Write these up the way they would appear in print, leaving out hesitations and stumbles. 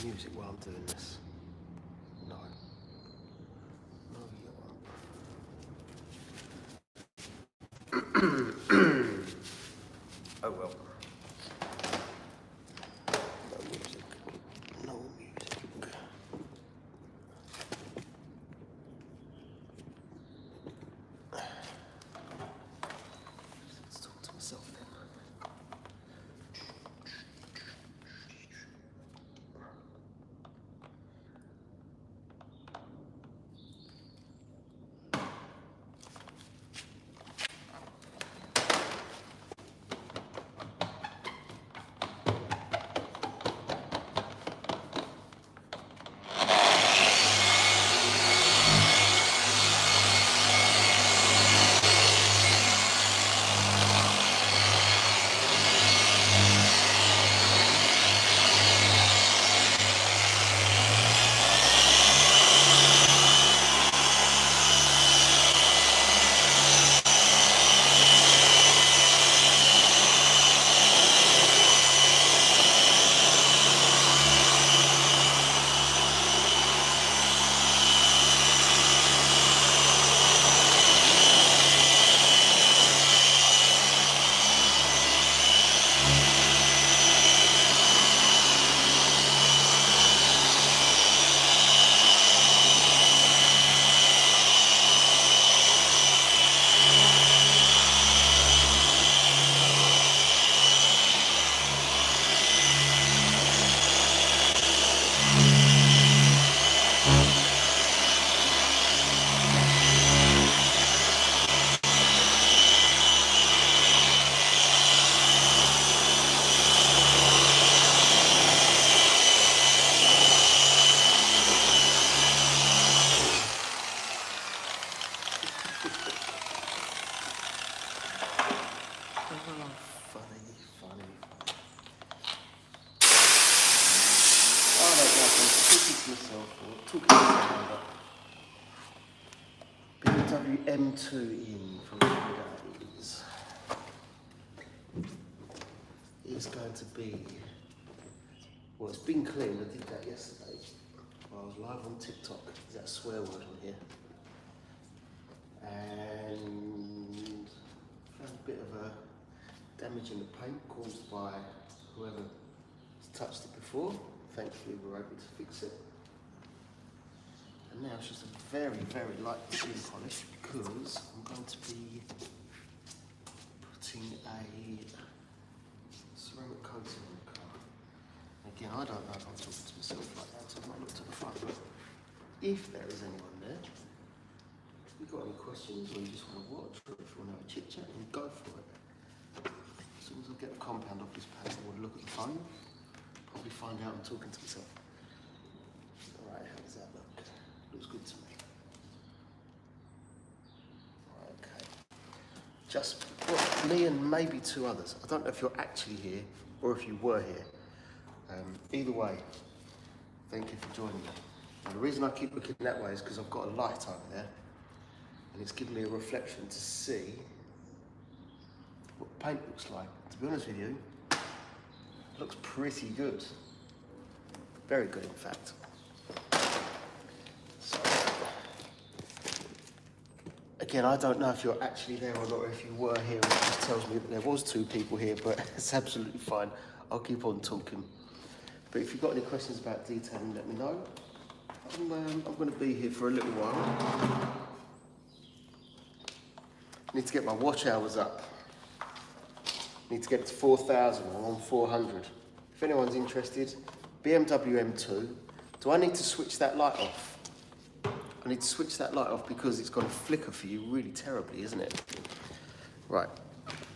music while I'm doing this? No. No, you won't. Oh well. No music. No music. Let's talk to myself then. BMW M2 in for a few days. It's going to be, well, it's been cleaned. I did that yesterday while I was live on TikTok. Is that a swear word on here? And found a bit of a damage in the paint caused by whoever has touched it before. Thankfully, we were able to fix it. And now it's just a very, very light seal polish because I'm going to be putting a ceramic coating on the car. Again, I don't know if I'm talking to myself like that, so I've not looked at the front, but if there is anyone there, if you've got any questions or you just want to watch or if you want to have a chit chat, then go for it. As soon as I get the compound off this panel or look at the phone, probably find out I'm talking to myself. Alright, how does that look? Looks good to me. Okay. Just me and maybe two others. I don't know if you're actually here or if you were here. Either way, thank you for joining me. And the reason I keep looking that way is because I've got a light over there and it's giving me a reflection to see what paint looks like. To be honest with you, it looks pretty good. Very good, in fact. So, again, I don't know if you're actually there or not, or if you were here, it just tells me that there was two people here, but it's absolutely fine. I'll keep on talking. But if you've got any questions about detailing, let me know. I'm going to be here for a little while. Need to get my watch hours up. Need to get it to 4,000. I'm on 400. If anyone's interested, BMW M2. Do I need to switch that light off? I need to switch that light off because it's going to flicker for you really terribly, isn't it? Right.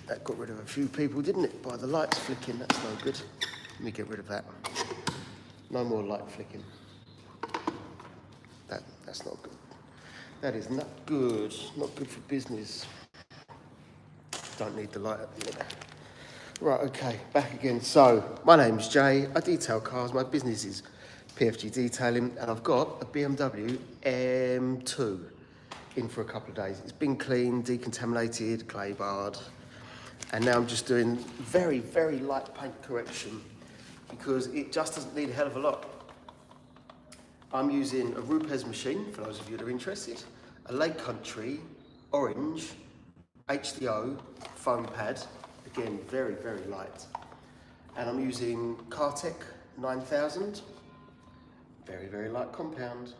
That got rid of a few people, didn't it? By the lights flicking, that's no good. Let me get rid of that. No more light flicking. That's not good. That is not good. Not good for business. Don't need the light at the minute. Right, okay, back again. So, my name's Jay. I detail cars. My business is PFG Detailing, and I've got a BMW M2 in for a couple of days. It's been cleaned, decontaminated, clay barred, and now I'm just doing very, very light paint correction because it just doesn't need a hell of a lot. I'm using a Rupes machine, for those of you that are interested, a Lake Country orange HDO foam pad, again very, very light. And I'm using Cartec 9000, very, very light compound.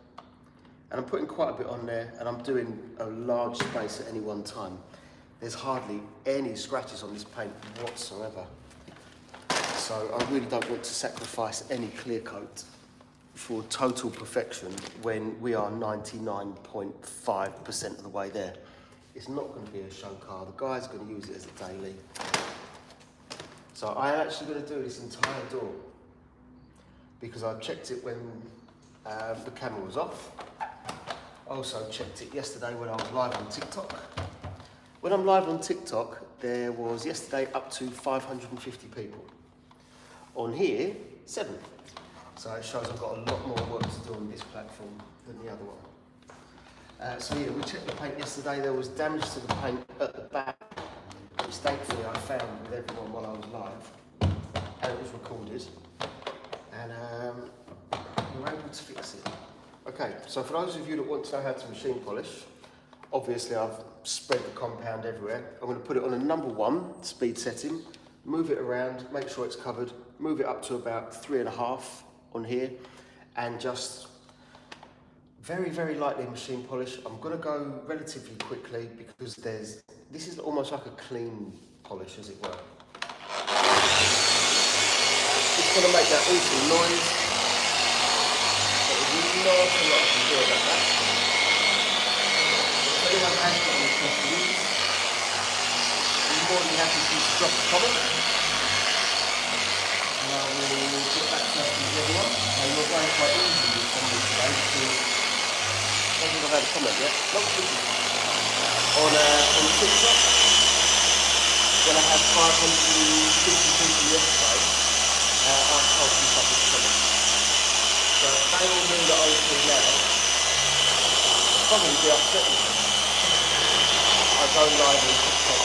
And I'm putting quite a bit on there, and I'm doing a large space at any one time. There's hardly any scratches on this paint whatsoever. So I really don't want to sacrifice any clear coat for total perfection when we are 99.5% of the way there. It's not going to be a show car. The guy's going to use it as a daily. So I'm actually going to do this entire door because I checked it when the camera was off. I also checked it yesterday when I was live on TikTok. When I'm live on TikTok, there was yesterday up to 550 people. On here, 7. So it shows I've got a lot more work to do on this platform than the other one. So yeah, we checked the paint yesterday. There was damage to the paint at the back, which thankfully I found with everyone while I was live, and it was recorded, and we were able to fix it. Okay, so for those of you that want to know how to machine polish, obviously I've spread the compound everywhere. I'm going to put it on a number 1 speed setting, move it around, make sure it's covered, move it up to about 3.5 on here, and just very, very lightly machine polish. I'm going to go relatively quickly because this is almost like a clean polish, as it were. It's going to make that awful noise, but there's not a lot I can do about that. If anyone has got any questions, I'm more than happy for you to drop a comment. And I will get back to everyone. And you're going quite easy with comments today because I think I've had a comment yet. Not on TikTok, when I had 550 people yesterday, I can't keep up with the comments. So they all knew that I was here now. I'd probably be upset with them. I go live on TikTok.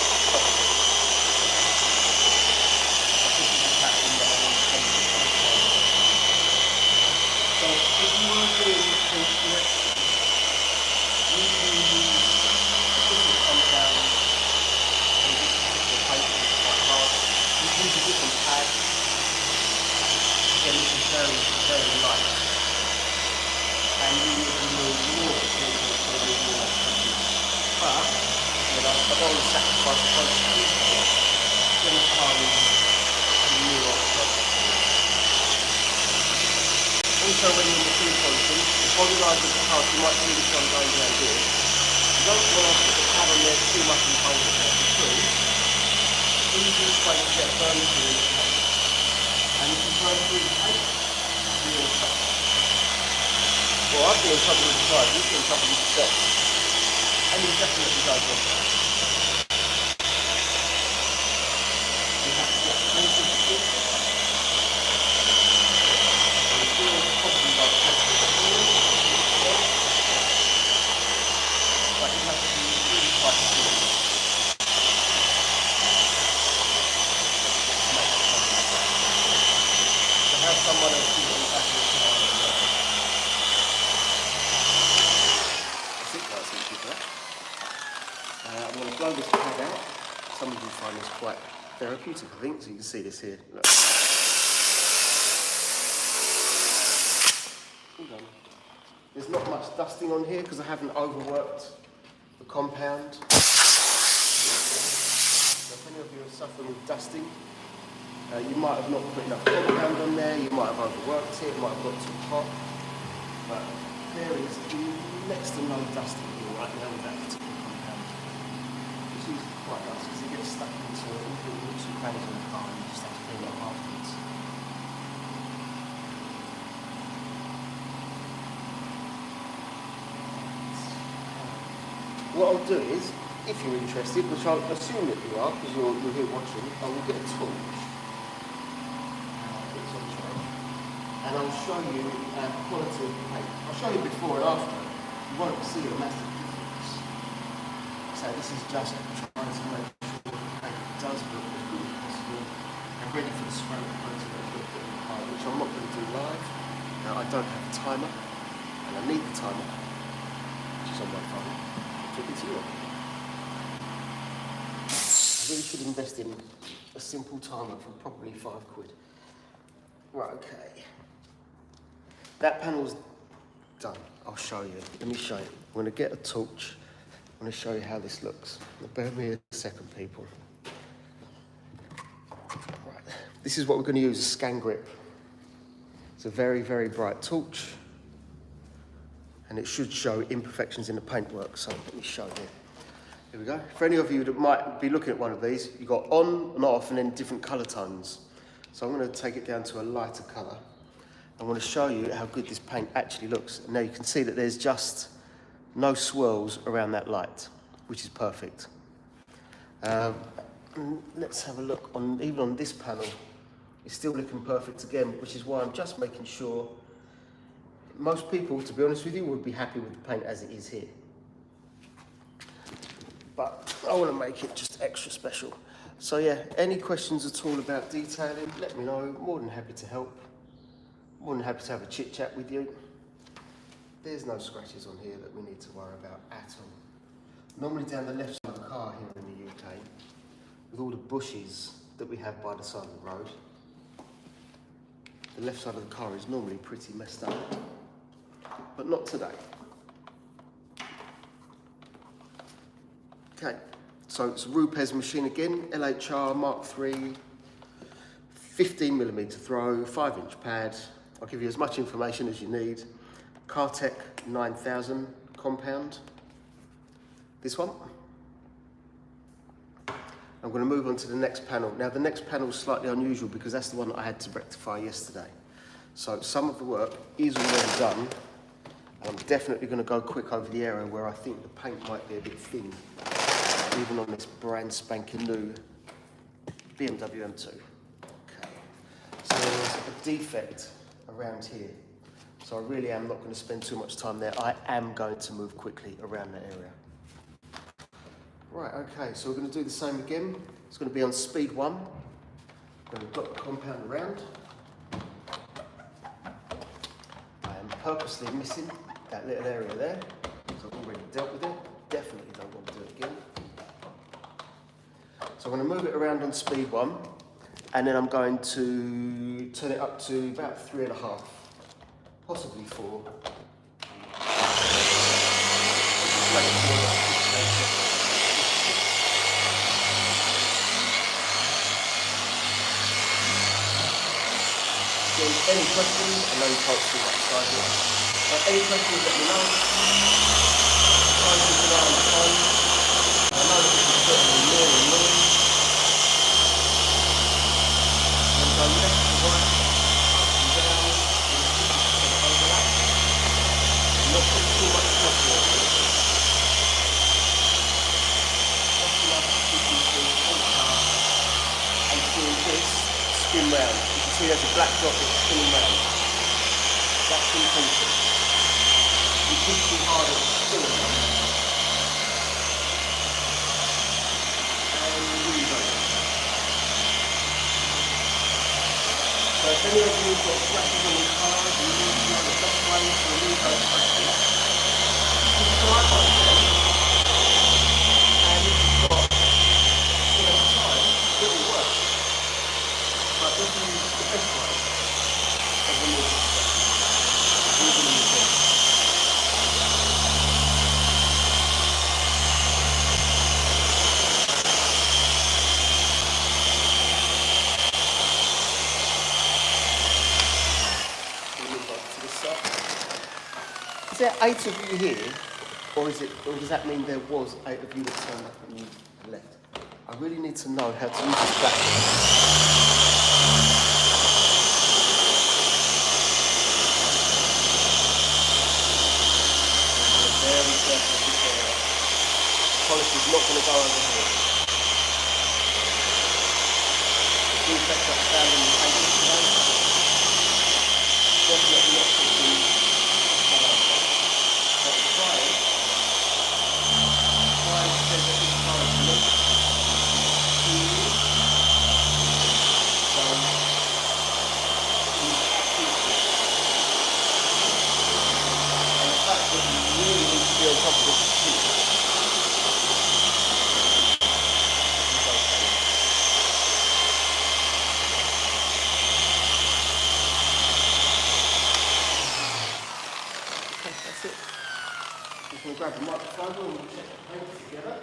This is the pattern that I want to come to. So if you were doing things correctly, you can use a different compound and this particular paint is quite hard. You can use a different pad. Again, this is very, very light. And you will remove more but you know, I don't want to sacrifice the quality then the car is new off perfect. Also when you're machine polishing, the polarizer of the house, you might see this one going down here. You don't want to put the pad on there too much and hold it there because the easiest way to get burned through the paint. And if you burn through the paint, you're in trouble. Well, I've been in trouble with the side, you've been in trouble with yourself. And you definitely don't want that. You have to get plenty of stick. And the steel is probably like petrol. But you have to be really quite still. To have someone else do it in the back of the car. I'm going to blow this pad out. Some of you find this quite therapeutic, I think, so you can see this here. Look. There's not much dusting on here because I haven't overworked the compound. So if any of you are suffering with dusting, you might have not put enough compound on there, you might have overworked it, might have got too hot. But there is next to no dusting here right now with that particular compound. Which is quite nice because it gets stuck into all the nooks and crannies on the car and you just have to clean it up afterwards. What I'll do is, if you're interested, which I'll assume that you are because you're here watching, I will get a torch. And I'll show you the quality of the paint. I'll show you before and after. You won't see a massive difference. So this is just trying to make sure the paint does look as good as possible and ready for the spray coating that we'll put in the car, which I'm not going to do live. Now, I don't have a timer, I need the timer, which is on my phone. I took it to you. I really should invest in a simple timer for probably £5. Right, okay. That panel's done. I'll show you. Let me show you. I'm going to get a torch. I'm going to show you how this looks. Now, bear with me a second, people. Right. This is what we're going to use, a scan grip. It's a very, very bright torch. And it should show imperfections in the paintwork. So let me show you. Here we go. For any of you that might be looking at one of these, you've got on and off and then different colour tones. So I'm going to take it down to a lighter colour. I want to show you how good this paint actually looks. And now you can see that there's just no swirls around that light, which is perfect. Let's have a look on, even on this panel, it's still looking perfect again, which is why I'm just making sure. Most people, to be honest with you, would be happy with the paint as it is here. But I want to make it just extra special. So yeah, any questions at all about detailing, let me know. More than happy to help. More than happy to have a chit chat with you. There's no scratches on here that we need to worry about at all. Normally down the left side of the car here in the UK, with all the bushes that we have by the side of the road, the left side of the car is normally pretty messed up, but not today. Okay, so it's a Rupes machine again, LHR Mark III, 15mm throw, 5-inch pad. I'll give you as much information as you need. Cartec 9000 compound. This one. I'm going to move on to the next panel. Now the next panel is slightly unusual because that's the one that I had to rectify yesterday. So some of the work is already done. And I'm definitely going to go quick over the area where I think the paint might be a bit thin, even on this brand spanking new BMW M2. Okay. So there's a defect around here. So I really am not going to spend too much time there. I am going to move quickly around that area. Right, okay, so we're going to do the same again. It's going to be on speed 1. I'm going to dot the compound around. I am purposely missing that little area there, so I've already dealt with it. Definitely don't want to do it again. So I'm going to move it around on speed 1, and then I'm going to turn it up to about 3.5, possibly 4. Any questions? I know you can't see that side here. Any questions, let me know. Try and keep an eye on the phone. I know that this is certainly more and more. And go left to right, up and down, and overlap. Not put too much pressure on it. Just enough to keep you full power and doing this spin round. See, there's a black dot that's spinning round. That's intention. You push too hard, it's spinning round. And really go. So if any of you have got scratches on your car, you need to know the best way to remove those scratches. You can try one of them. And if you've got enough time, it will work. But this is the best way of removing the scratch. Is there 8 of you here, or does that mean there was 8 of you that turned up and you left? I really need to know how to use this platform. Very careful with this area. The polish is not going to go over here. The defect that's found in the paint today, definitely not something to come over. But try it. Try and set it as far as look. 2, 1. over and we'll check the paint together.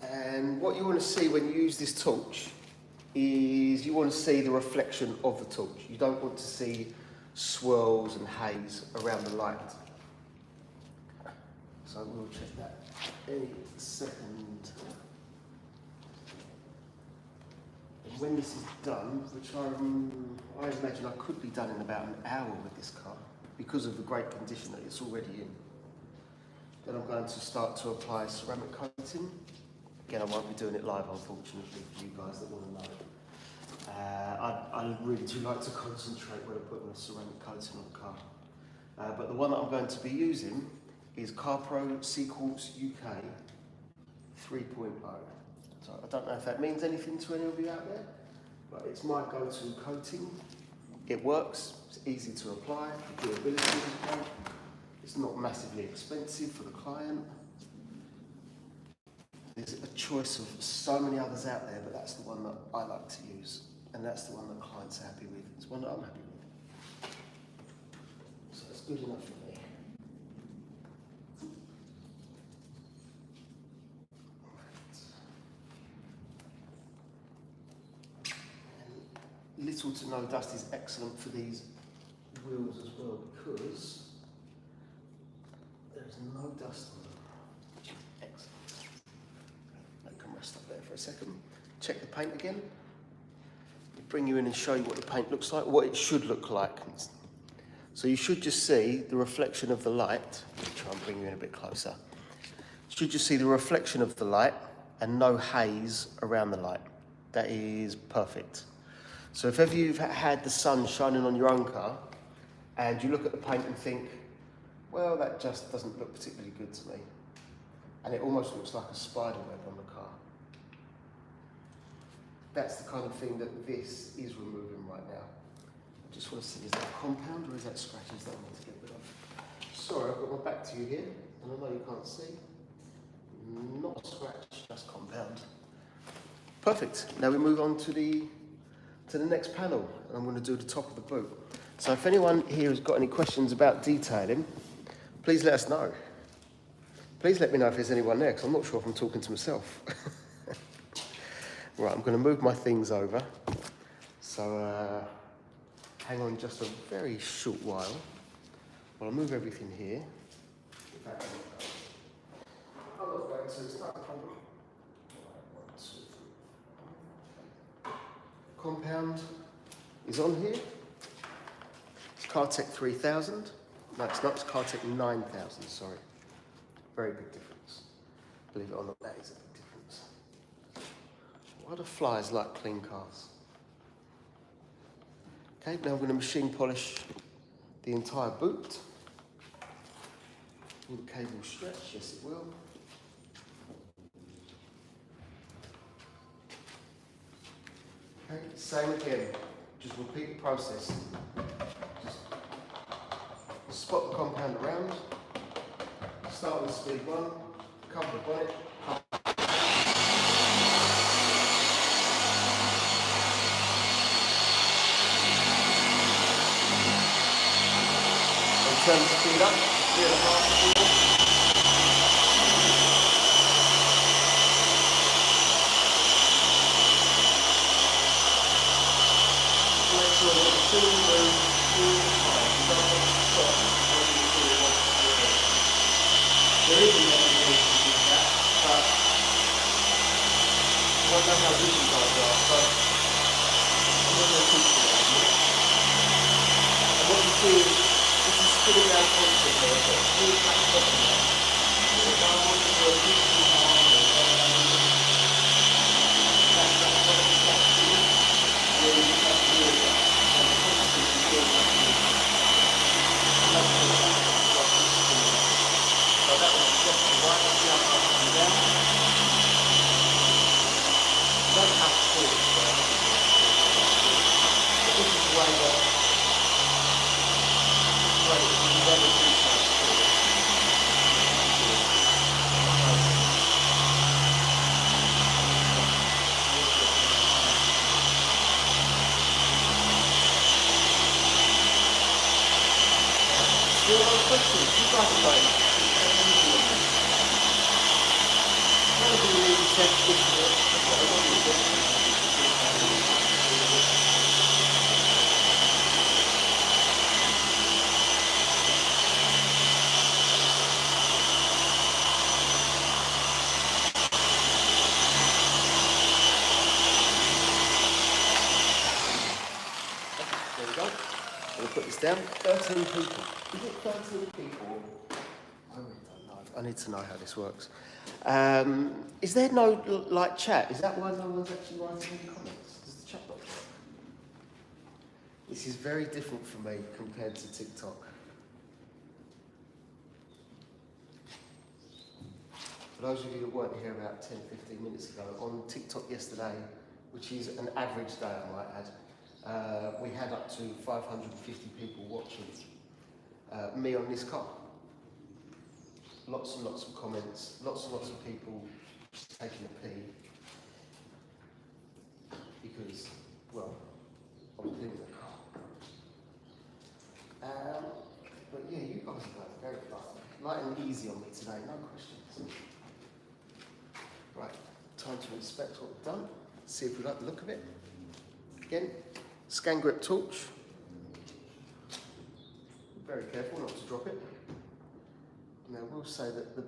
And what you want to see when you use this torch is you want to see the reflection of the torch. You don't want to see swirls and haze around the light. So we'll check that any second. And when this is done, which I imagine I could be done in about an hour with this car because of the great condition that it's already in, then I'm going to start to apply ceramic coating. Again, I won't be doing it live, unfortunately, for you guys that want to know. I really do like to concentrate when I'm putting a ceramic coating on the car. But the one that I'm going to be using is CarPro Sequels UK 3.0. So I don't know if that means anything to any of you out there, but it's my go-to coating. It works, it's easy to apply, the durability is great, it's not massively expensive for the client. There's a choice of so many others out there, but that's the one that I like to use, and that's the one that clients are happy with. It's one that I'm happy with. So it's good enough for me. And little to no dust is excellent for these wheels as well, because there's no dust on them. Excellent. Rest up there for a second. Check the paint again. Bring you in and show you what the paint looks like, what it should look like. So you should just see the reflection of the light. Try and bring you in a bit closer. You should just see the reflection of the light and no haze around the light. That is perfect. So if ever you've had the sun shining on your own car and you look at the paint and think, well, that just doesn't look particularly good to me, and it almost looks like a spider web on the car, that's the kind of thing that this is removing right now. I just want to see, is that compound or is that scratches that I want to get rid of? Sorry, I've got my back to you here, and I know you can't see. Not a scratch, just compound. Perfect. Now we move on to the next panel, and I'm going to do the top of the boot. So if anyone here has got any questions about detailing, please let us know. Please let me know if there's anyone there, because I'm not sure if I'm talking to myself. Right, I'm going to move my things over. So hang on just a very short while I move everything here. I'm not going to, it's not a problem. Compound is on here. It's CarTech 3000. No, it's not, it's CarTech 9000, sorry. Very big difference. Believe it or not, that is a big difference. Why do flies like clean cars? Okay, now I'm going to machine polish the entire boot. Will the cable stretch? Yes, it will. Okay, same again. Just repeat the process. Just spot the compound around. Start with speed 1, cover the bonnet. And turn the speed up, 3.5 to 4. Make sure that the tool moves all the time. You don't want to stop when you really want to do it. There is a method to do that, but I don't know how good you guys are, so I'm not going to teach you that. And what you do is, this is spinning around constantly, I've got a smooth back bottom there. If I want to do a big too hard, that's what it's got to do. Where you just have to do it, and constantly feel like you do. So that was just the right jump up and down. You don't have to do it, but this is the way that you never do something. Still no questions? You guys are going. There we go. We'll put this down. 13 people. Is it 13 people? I really don't know. I need to know how this works. Is there no like chat? Is that why no one's actually writing any comments? Does the chat box work? This is very different for me compared to TikTok. For those of you that weren't here about 10, 15 minutes ago, on TikTok yesterday, which is an average day I might add, we had up to 550 people watching me on this car. Lots and lots of comments, lots and lots of people just taking a pee because, well, I was doing the car. But yeah, you guys are very light and easy on me today, no questions. Right, time to inspect what we've done, see if we like the look of it. Again, scan grip torch. Very careful not to drop it. Now I will say that the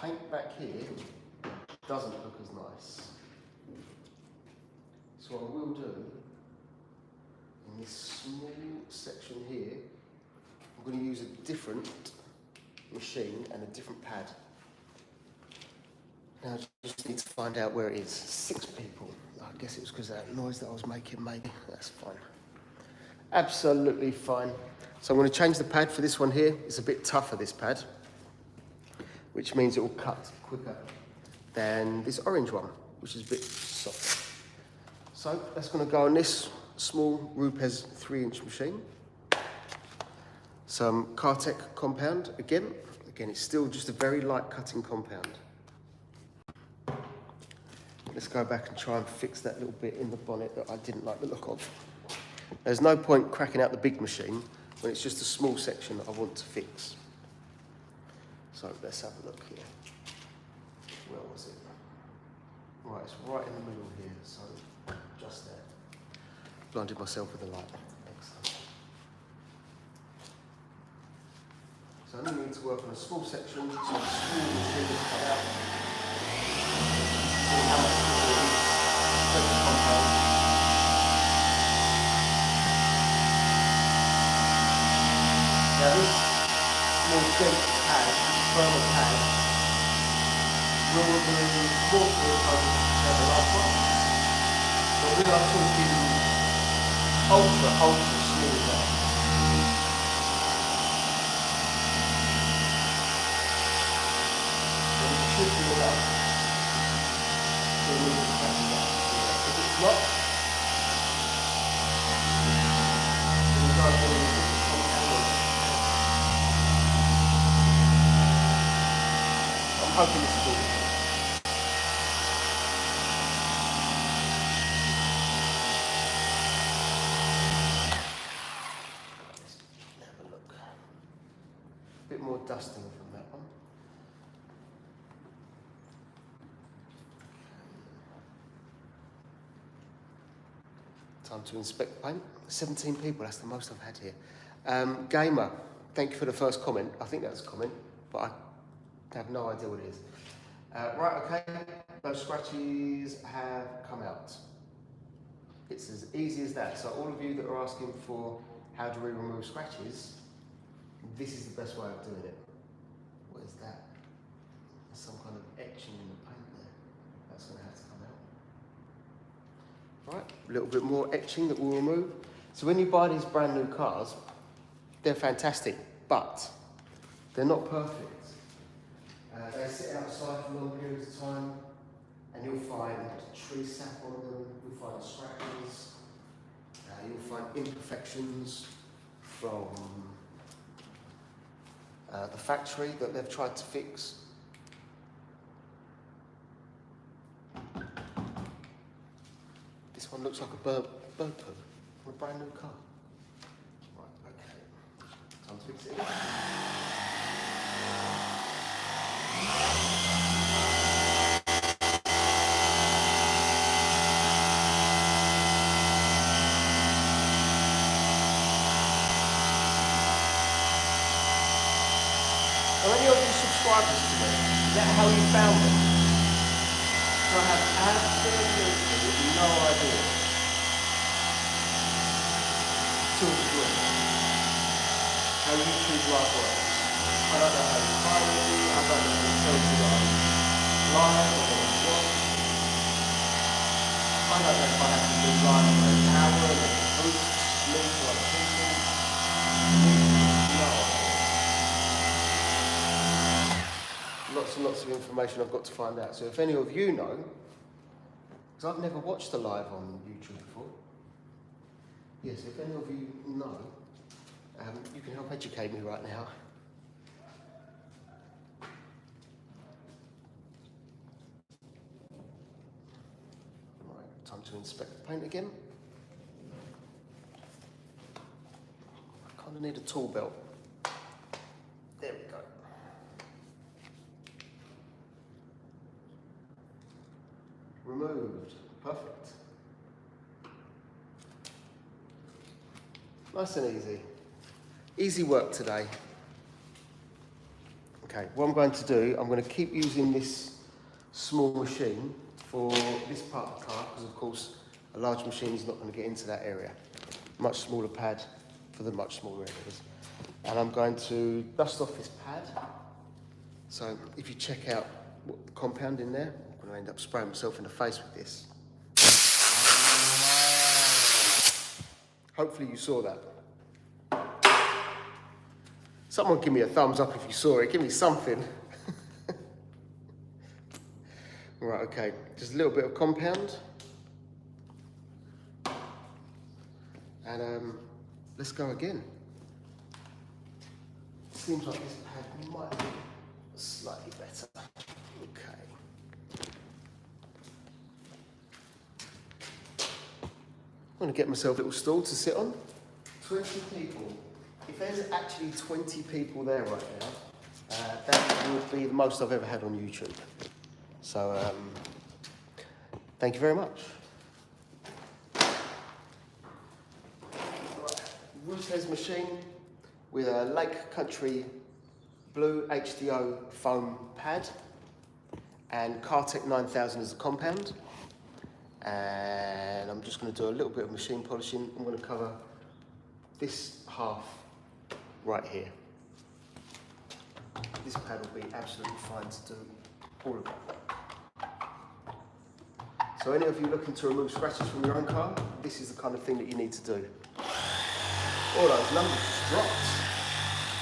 paint back here doesn't look as nice. So what I will do, in this small section here, I'm going to use a different machine and a different pad. Now I just need to find out where it is. 6 people. I guess it was because of that noise that I was making, maybe. That's fine. Absolutely fine. So I'm going to change the pad for this one here. It's a bit tougher, this pad, which means it will cut quicker than this orange one, which is a bit softer. So that's going to go on this small Rupes 3-inch machine. Some Cartec compound again. Again, it's still just a very light cutting compound. Let's go back and try and fix that little bit in the bonnet that I didn't like the look of. There's no point cracking out the big machine when it's just a small section that I want to fix. So let's have a look here. Where was it? Right, it's right in the middle here, so just there. Blinded myself with the light. Excellent. So I only need to work on a small section, so a small machine is cut out. See how much compound. Now this more dense pad, firmer pad, will remove more fluid than the last one. But we are talking ultra smooth now. And it should be enough to remove the plastic out. If it's not, then you guys will remove the compound. I'm hoping this is all. Let's have a look. A bit more dusting from that one. Time to inspect the paint. 17 people, that's the most I've had here. Gamer, thank you for the first comment. I think that's a comment, but I have no idea what it is. Right, okay, those scratches have come out. It's as easy as that. So all of you that are asking for how do we remove scratches, this is the best way of doing it. What is that? There's some kind of etching in the paint there. That's going to have to come out. Right, a little bit more etching that we'll remove. So when you buy these brand new cars, they're fantastic, but they're not perfect. They sit outside for long periods of time, and you'll find tree sap on them, you'll find scratches, you'll find imperfections from the factory that they've tried to fix. This one looks like a bird poo on a brand new car. Right, okay. Time to fix it again. subscribers to me. Is that how you found them? So I have absolutely no idea. To a degree, how YouTube live works. I don't know how you find me, I don't know how you tell you that I'm live or what I watch. I don't know if I have to do live for an hour and then boost me to other people. No. Lots and lots of information I've got to find out. So if any of you know, because I've never watched a live on YouTube before. Yes, if any of you know, you can help educate me right now. Right, time to inspect the paint again. I kind of need a tool belt. There we go. Removed. Perfect. Nice and easy. Easy work today. Okay, what I'm going to do, I'm going to keep using this small machine for this part of the car, because of course a large machine is not going to get into that area. Much smaller pad for the much smaller areas. And I'm going to dust off this pad. So if you check out what the compound in there, I'm going to end up spraying myself in the face with this. Hopefully you saw that. Someone give me a thumbs up if you saw it. Give me something. Right, okay. Just a little bit of compound. And let's go again. Seems like this pad might be slightly better. Okay. I'm going to get myself a little stool to sit on. 20 people. If there's actually 20 people there right now, that would be the most I've ever had on YouTube. So, thank you very much. Right. Ruthless machine with a Lake Country blue HDO foam pad and Cartec 9000 as the compound. And I'm just going to do a little bit of machine polishing. I'm going to cover this half right here. This pad will be absolutely fine to do all of that. So any of you looking to remove scratches from your own car, this is the kind of thing that you need to do. All those numbers just dropped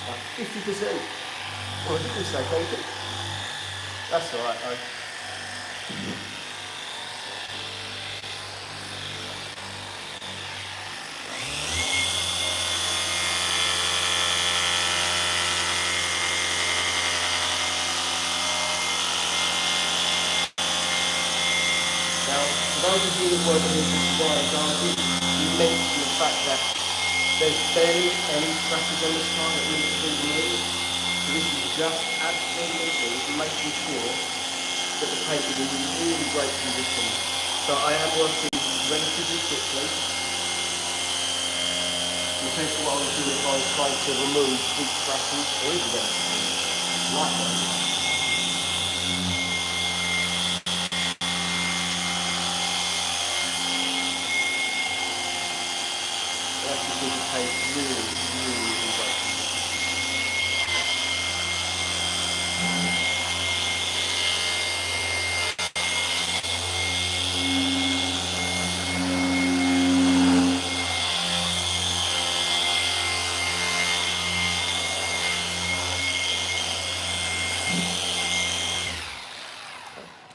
like 50%. Well, I didn't say anything. That's all right, though. Those of you who work in this wire guarding, you mentioned the fact that there's barely any scratches on this car that need to be removed. So this is just absolutely making sure that the paint is in really great condition. So I am working relatively quickly. Compared to what I was doing if I was trying to remove deep scratches or even light ones.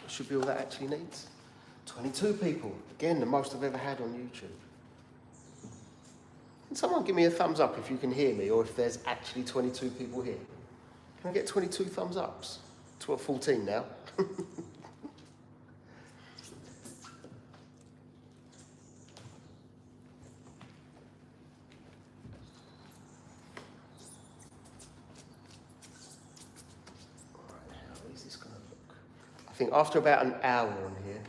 Should be all that actually needs. 22 people. Again, the most I've ever had on YouTube. Can someone give me a thumbs up if you can hear me, or if there's actually 22 people here? Can I get 22 thumbs ups? It's what, 14 now? I think after about an hour on here,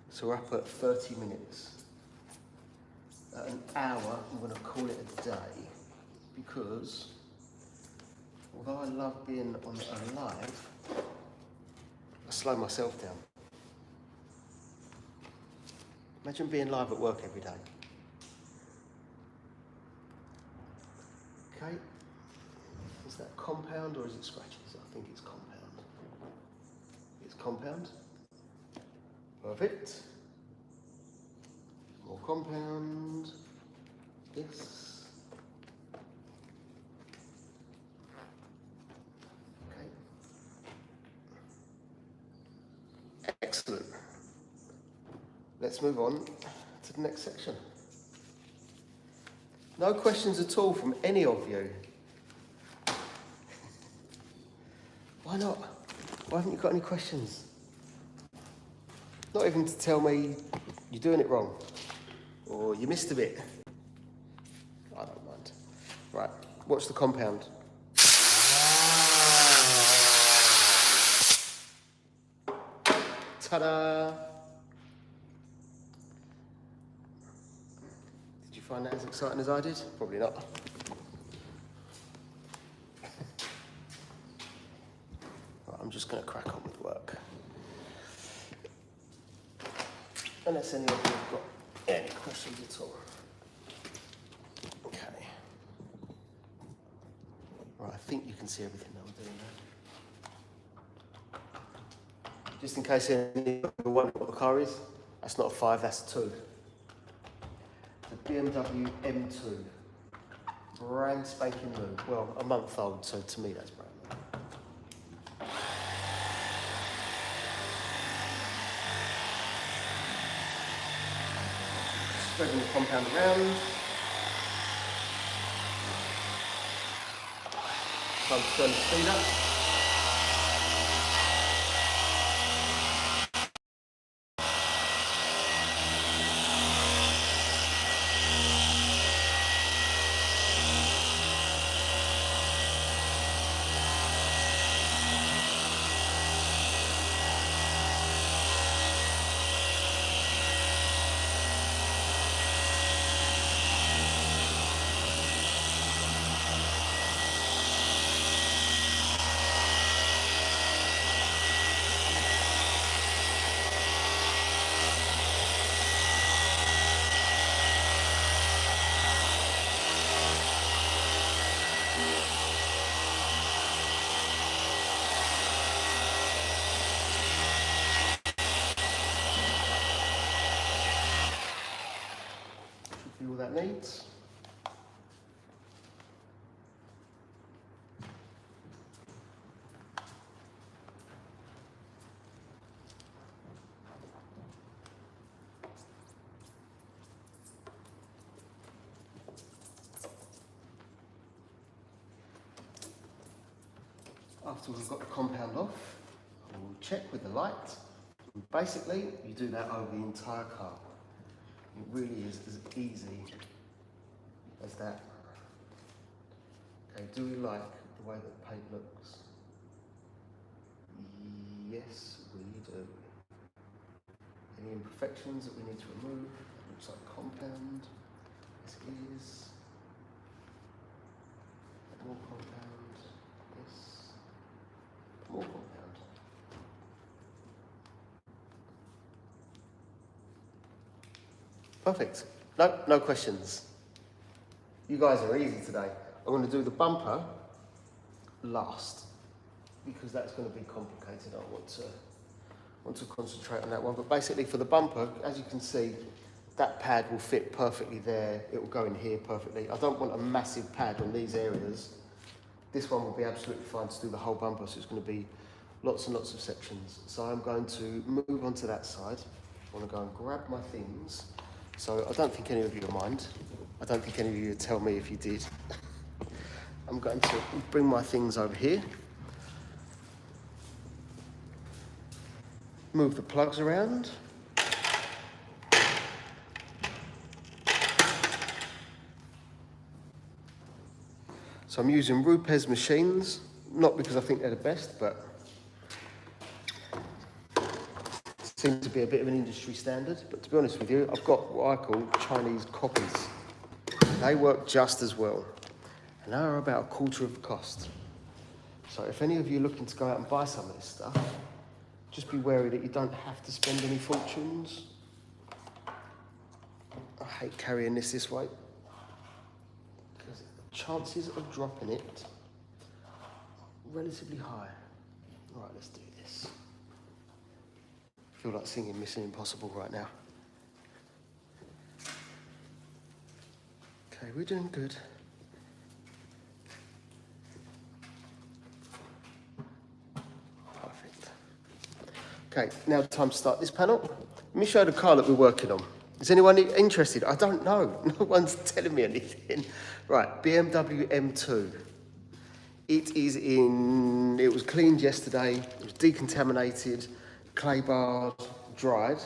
so we're up at 30 minutes. At an hour, I'm going to call it a day, because although I love being on a live, I slow myself down. Imagine being live at work every day. Okay, is that compound or is it scratches? I think it's compound. It's compound. Perfect. More compound. Yes. Okay. Excellent. Let's move on to the next section. No questions at all from any of you. Why not? Why haven't you got any questions? Not even to tell me you're doing it wrong or you missed a bit. I don't mind. Right, watch the compound. Ta-da! Did you find that as exciting as I did? Probably not. Right, I'm just going to crack on with work. Unless any of you have got any questions at all. Okay. Right, I think you can see everything that I'm doing now. Just in case any of you wonder what the car is, that's not a 5, that's a 2. The BMW M2. Brand spanking new. Well, a month old, so to me that's brand new. Spreading the compound around. Time to turn the speed up. Should be all that needs. After we've got the compound off, we'll check with the light. And basically, you do that over the entire car. It really is as easy as that. Okay, do we like the way that the paint looks? Yes, we do. Any imperfections that we need to remove? That looks like compound. This is more compound. This more compound. Perfect. No questions. You guys are easy today. I'm going to do the bumper last because that's going to be complicated. I want to concentrate on that one. But basically for the bumper, as you can see, that pad will fit perfectly there. It will go in here perfectly. I don't want a massive pad on these areas. This one will be absolutely fine to do the whole bumper, so it's going to be lots and lots of sections. So I'm going to move on to that side. I want to go and grab my things. So I don't think any of you will mind. I don't think any of you would tell me if you did. I'm going to bring my things over here. Move the plugs around. So I'm using Rupes machines, not because I think they're the best, but seem to be a bit of an industry standard. But to be honest with you, I've got what I call Chinese copies. They work just as well, and they are about a quarter of the cost. So if any of you are looking to go out and buy some of this stuff, just be wary that you don't have to spend any fortunes. I hate carrying this way, because the chances of dropping it are relatively high. Right, let's do this. I feel like singing Mission Impossible right now. Okay, we're doing good. Perfect. Okay, now time to start this panel. Let me show you the car that we're working on. Is anyone interested? I don't know. No one's telling me anything. Right, BMW M2. It was cleaned yesterday, it was decontaminated, clay bars, dried.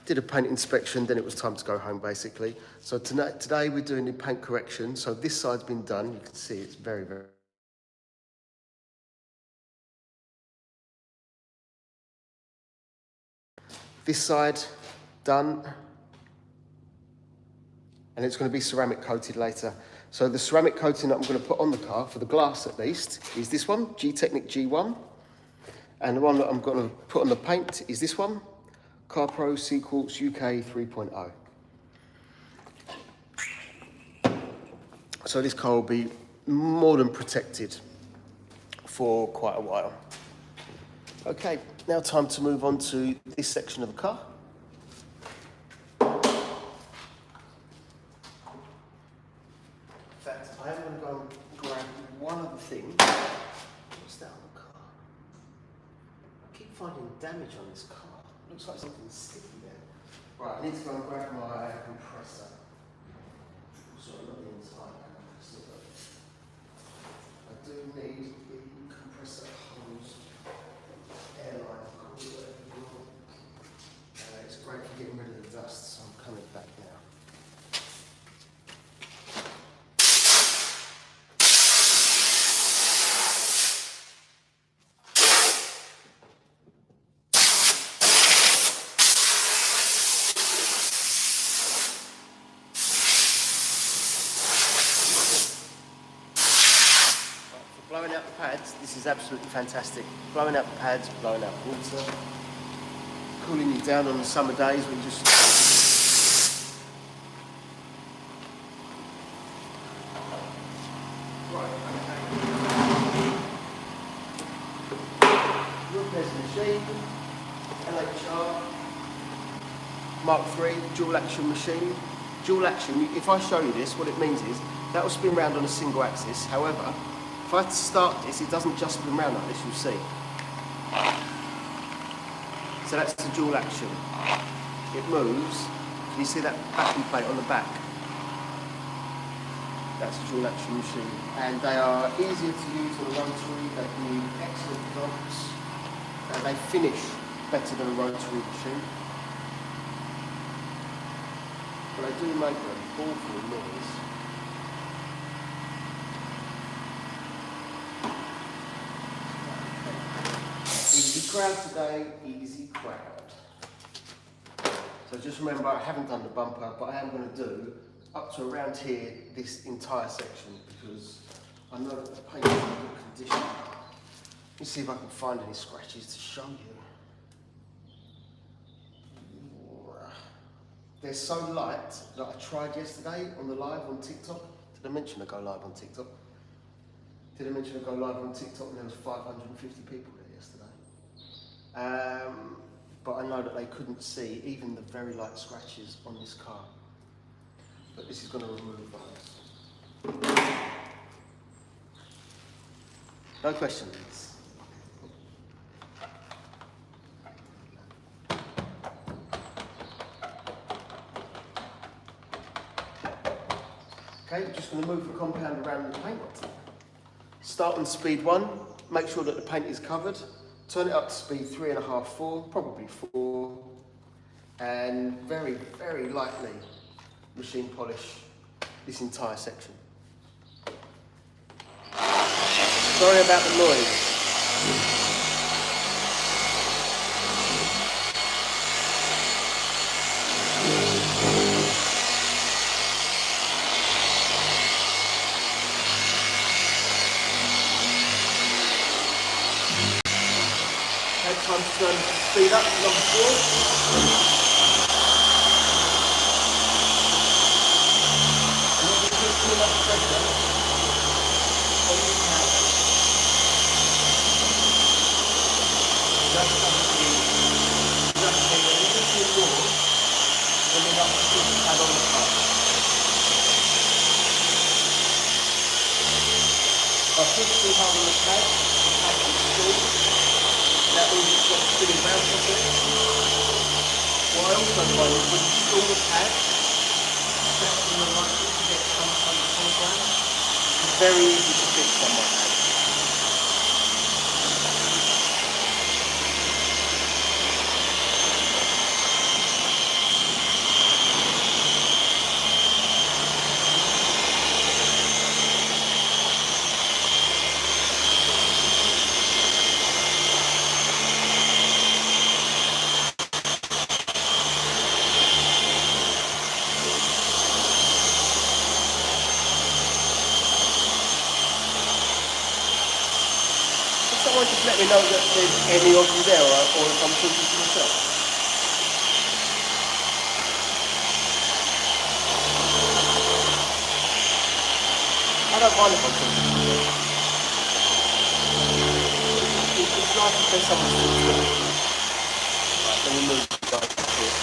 Did a paint inspection, then it was time to go home basically. So today we're doing the paint correction. So this side's been done, you can see it's very, very. This side, done. And it's going to be ceramic coated later. So the ceramic coating that I'm going to put on the car, for the glass at least, is this one, G-Technic G1. And the one that I'm going to put on the paint is this one, Car Pro Sequels UK 3.0. So this car will be more than protected for quite a while. Okay, now time to move on to this section of the car. I am going to go and grab one other thing. What's that on the car? I keep finding damage on this car. Looks like something's sticky there. Right, I need to go and grab my compressor. Sorry, not the entire compressor, but I do need the compressor hose, airline, it's great for getting rid of the dust, so I'm coming back now. Blowing out the pads, this is absolutely fantastic. Blowing out the pads, blowing out water, cooling you down on the summer days when you just... Right, okay. Real pleasant machine, LHR, Mark III, dual action machine. Dual action, if I show you this, what it means is that will spin round on a single axis. However, if I start this, it doesn't just spin round like this, you'll see. So that's the dual action. It moves. Can you see that backing plate on the back? That's a dual action machine. And they are easier to use on a rotary, they need excellent knobs, and they finish better than a rotary machine. But they do make an awful noise. Easy crowd today, easy crowd. So just remember, I haven't done the bumper, but I am going to do up to around here, this entire section, because I know that the paint is in good condition. Let me see if I can find any scratches to show you. They're so light that I tried yesterday on the live on TikTok. Did I mention I go live on TikTok? Did I mention I go live on TikTok and there was 550 people there yesterday? But I know that they couldn't see even the very light scratches on this car. But this is going to remove those. No questions? Okay, we're just going to move the compound around the paint. Start on speed 1, make sure that the paint is covered. Turn it up to speed 3.5, 4, probably 4. And very, very lightly machine polish this entire section. Sorry about the noise. turn speed up to number 4. And then we put too much pressure on the pad. Just take a little bit more than enough to put the pad on the car. By pushing hard on the pad will stall. That means it's not spinning round properly. What I also find is when you stall the pad, especially when like to get some kind of program, it's very easy to fix on my pad. Someone just let me know that there's any of you there, or if I'm talking to myself. I don't mind if I'm talking to myself. It's nice if there's someone talking to me. Right, let me move the guys back here.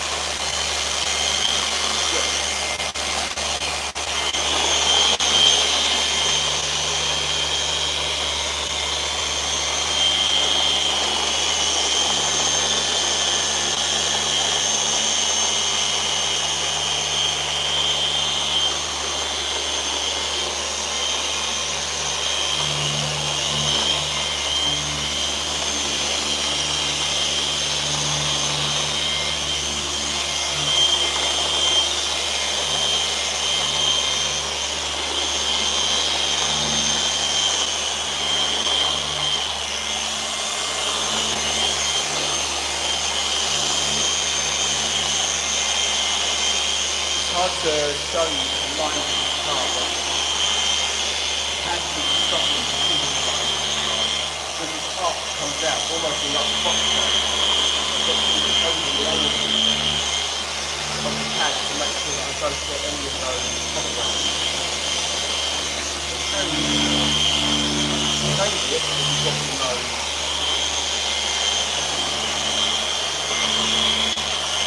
Hard to show you the line of the car, but actually stopping the signal line because this arc comes out almost in like a box line. I've got to be over the angle of the pad to make sure that I don't get any of those holograms. And change it because you've got to know.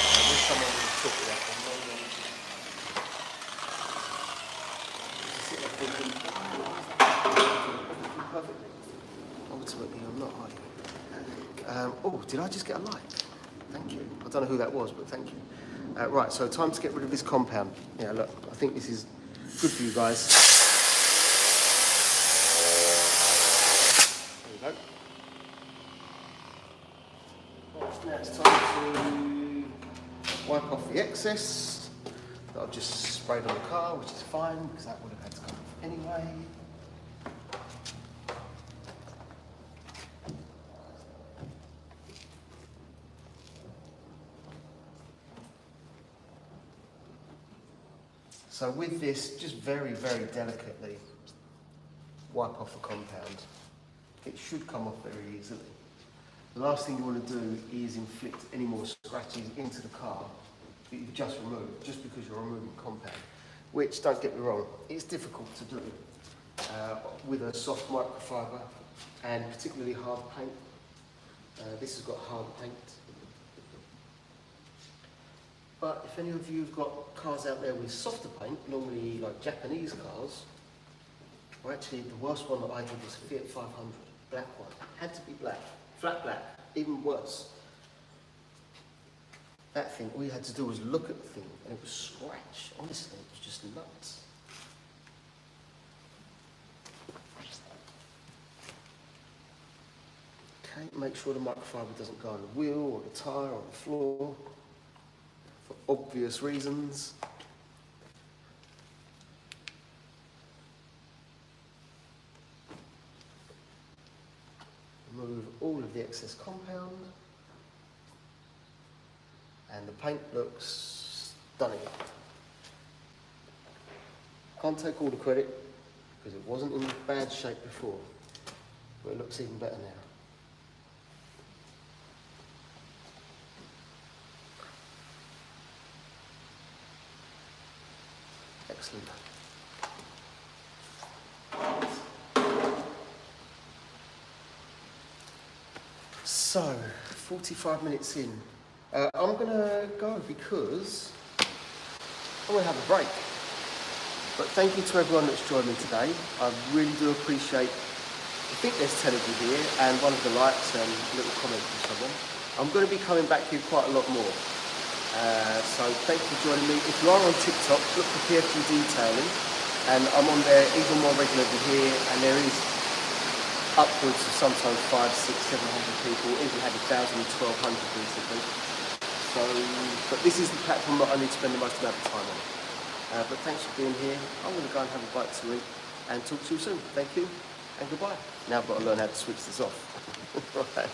I wish someone would talk about that. Ultimately, I'm not, are you? Oh, did I just get a like? Thank you. I don't know who that was, but thank you. Right, so time to get rid of this compound. Yeah, look, I think this is good for you guys. There we go. Right, now it's time to wipe off the excess that I've just sprayed on the car, which is fine because that would have had to come off anyway. So with this, just very, very delicately wipe off the compound. It should come off very easily. The last thing you want to do is inflict any more scratches into the car that you've just removed, just because you're removing compound, which, don't get me wrong, it's difficult to do with a soft microfiber and particularly hard paint. This has got hard paint. But if any of you have got cars out there with softer paint, normally like Japanese cars, or actually the worst one that I did was a Fiat 500, black one. Had to be black, flat black, even worse. That thing, all you had to do was look at the thing and it was scratch. Honestly, it was just nuts. Okay, make sure the microfiber doesn't go on the wheel or the tyre or the floor. For obvious reasons. Remove all of the excess compound, and the paint looks stunning. Can't take all the credit because it wasn't in bad shape before, but it looks even better now. Excellent. So, 45 minutes in. I'm going to go because I'm going to have a break. But thank you to everyone that's joined me today. I really do appreciate, I think there's 10 of you here, and one of the likes and little comment from someone. I'm going to be coming back here quite a lot more. So thank you for joining me. If you are on TikTok, look for PFG Detailing, and I'm on there even more regular than here, and there is upwards of sometimes 500, 600, 700 people, even had 1,000, 1,200 recently. So, but this is the platform that I need to spend the most amount of time on. But thanks for being here. I'm going to go and have a bite to eat and talk to you soon. Thank you and goodbye. Now I've got to learn how to switch this off. Right.